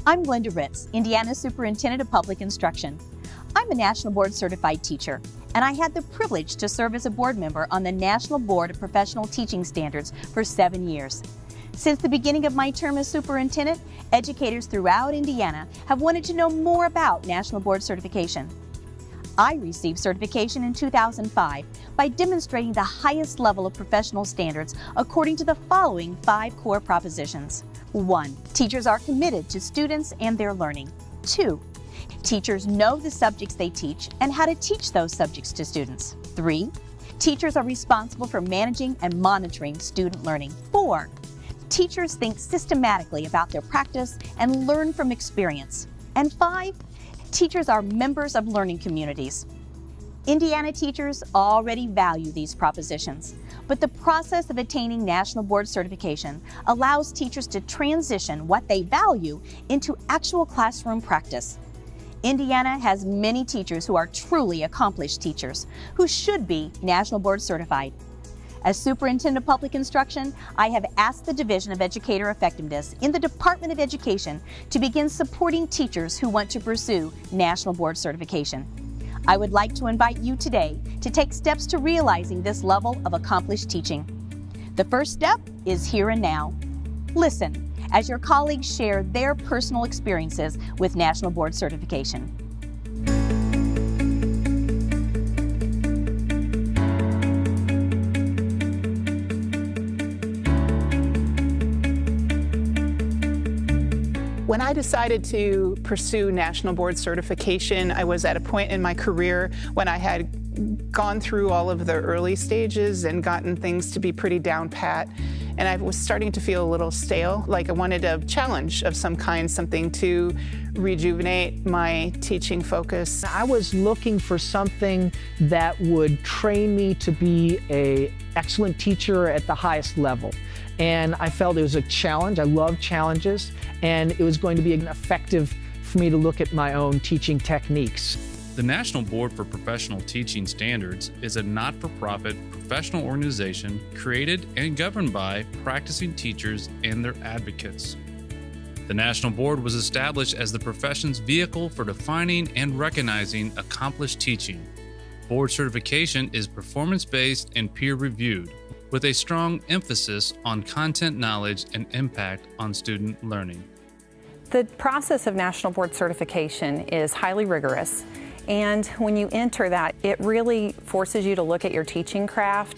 I'm Glenda Ritz, Indiana Superintendent of Public Instruction. I'm a National Board Certified teacher, and I had the privilege to serve as a board member on the National Board of Professional Teaching Standards for 7 years. Since the beginning of my term as superintendent, educators throughout Indiana have wanted to know more about National Board certification. I received certification in 2005 by demonstrating the highest level of professional standards according to the following 5 core propositions. 1. Teachers are committed to students and their learning. 2. Teachers know the subjects they teach and how to teach those subjects to students. 3. Teachers are responsible for managing and monitoring student learning. 4. Teachers think systematically about their practice and learn from experience. And 5. Teachers are members of learning communities. Indiana teachers already value these propositions, but the process of attaining National Board certification allows teachers to transition what they value into actual classroom practice. Indiana has many teachers who are truly accomplished teachers, who should be National Board certified. As Superintendent of Public Instruction, I have asked the Division of Educator Effectiveness in the Department of Education to begin supporting teachers who want to pursue National Board certification. I would like to invite you today to take steps to realizing this level of accomplished teaching. The first step is here and now. Listen as your colleagues share their personal experiences with National Board certification. When I decided to pursue National Board certification, I was at a point in my career when I had gone through all of the early stages and gotten things to be pretty down pat. And I was starting to feel a little stale, like I wanted a challenge of some kind, something to rejuvenate my teaching focus. I was looking for something that would train me to be an excellent teacher at the highest level. And I felt it was a challenge. I love challenges, and it was going to be effective for me to look at my own teaching techniques. The National Board for Professional Teaching Standards is a not-for-profit professional organization created and governed by practicing teachers and their advocates. The National Board was established as the profession's vehicle for defining and recognizing accomplished teaching. Board certification is performance-based and peer-reviewed, with a strong emphasis on content knowledge and impact on student learning. The process of National Board certification is highly rigorous, and when you enter that, it really forces you to look at your teaching craft.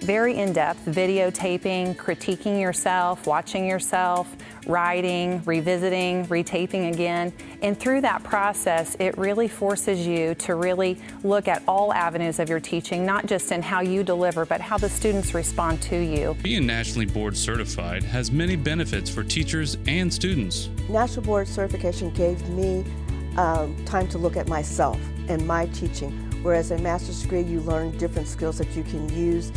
Very in-depth videotaping, critiquing yourself, watching yourself, writing, revisiting, retaping again. And through that process, it really forces you to really look at all avenues of your teaching, not just in how you deliver, but how the students respond to you. Being nationally board certified has many benefits for teachers and students. National Board certification gave me time to look at myself and my teaching, whereas a master's degree, you learn different skills that you can use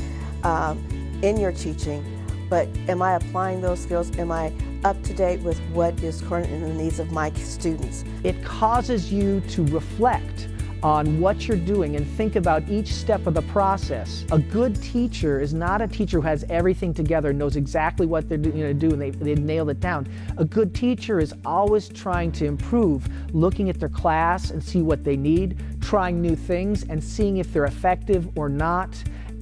in your teaching, but am I applying those skills? Am I up to date with what is current in the needs of my students? It causes you to reflect on what you're doing and think about each step of the process. A good teacher is not a teacher who has everything together and knows exactly what they're going to do and they nailed it down. A good teacher is always trying to improve, looking at their class and see what they need, trying new things and seeing if they're effective or not.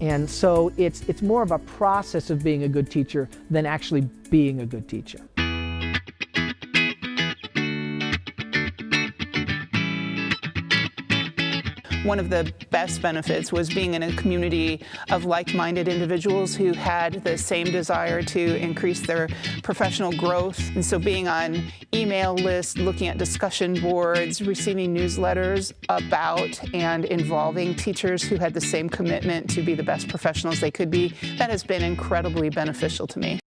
And so it's more of a process of being a good teacher than actually being a good teacher. One of the best benefits was being in a community of like-minded individuals who had the same desire to increase their professional growth. And so being on email lists, looking at discussion boards, receiving newsletters about and involving teachers who had the same commitment to be the best professionals they could be, that has been incredibly beneficial to me.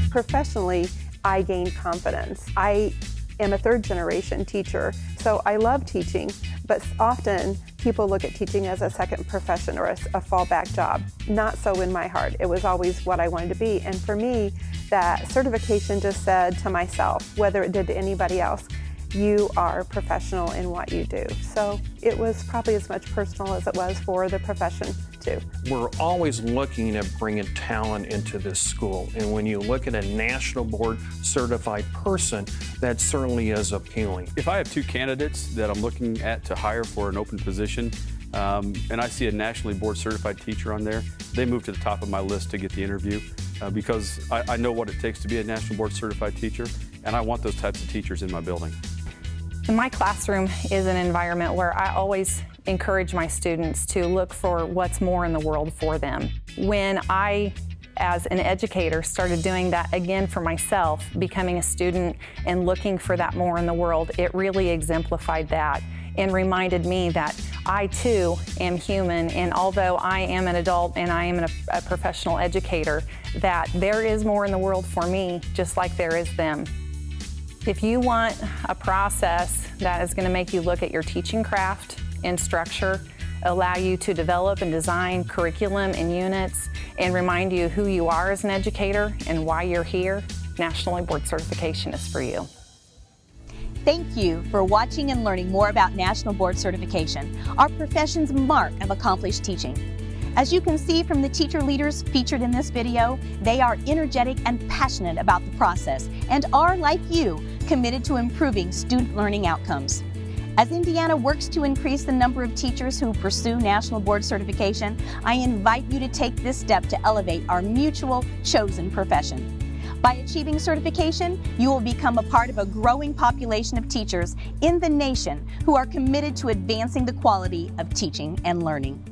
Professionally, I gained confidence. I am a third-generation teacher, so I love teaching, but often people look at teaching as a second profession or a fallback job. Not so in my heart. It was always what I wanted to be, and for me, that certification just said to myself, whether it did to anybody else, you are professional in what you do. So it was probably as much personal as it was for the profession too. We're always looking at bringing talent into this school, and when you look at a national board certified person, that certainly is appealing. If I have two candidates that I'm looking at to hire for an open position, and I see a nationally board certified teacher on there, they move to the top of my list to get the interview because I know what it takes to be a national board certified teacher, and I want those types of teachers in my building. My classroom is an environment where I always encourage my students to look for what's more in the world for them. When I, as an educator, started doing that again for myself, becoming a student and looking for that more in the world, it really exemplified that and reminded me that I too am human, and although I am an adult and I am a professional educator, that there is more in the world for me, just like there is them. If you want a process that is going to make you look at your teaching craft and structure, allow you to develop and design curriculum and units, and remind you who you are as an educator and why you're here, National Board Certification is for you. Thank you for watching and learning more about National Board Certification, our profession's mark of accomplished teaching. As you can see from the teacher leaders featured in this video, they are energetic and passionate about the process and are, like you, committed to improving student learning outcomes. As Indiana works to increase the number of teachers who pursue National Board Certification, I invite you to take this step to elevate our mutual chosen profession. By achieving certification, you will become a part of a growing population of teachers in the nation who are committed to advancing the quality of teaching and learning.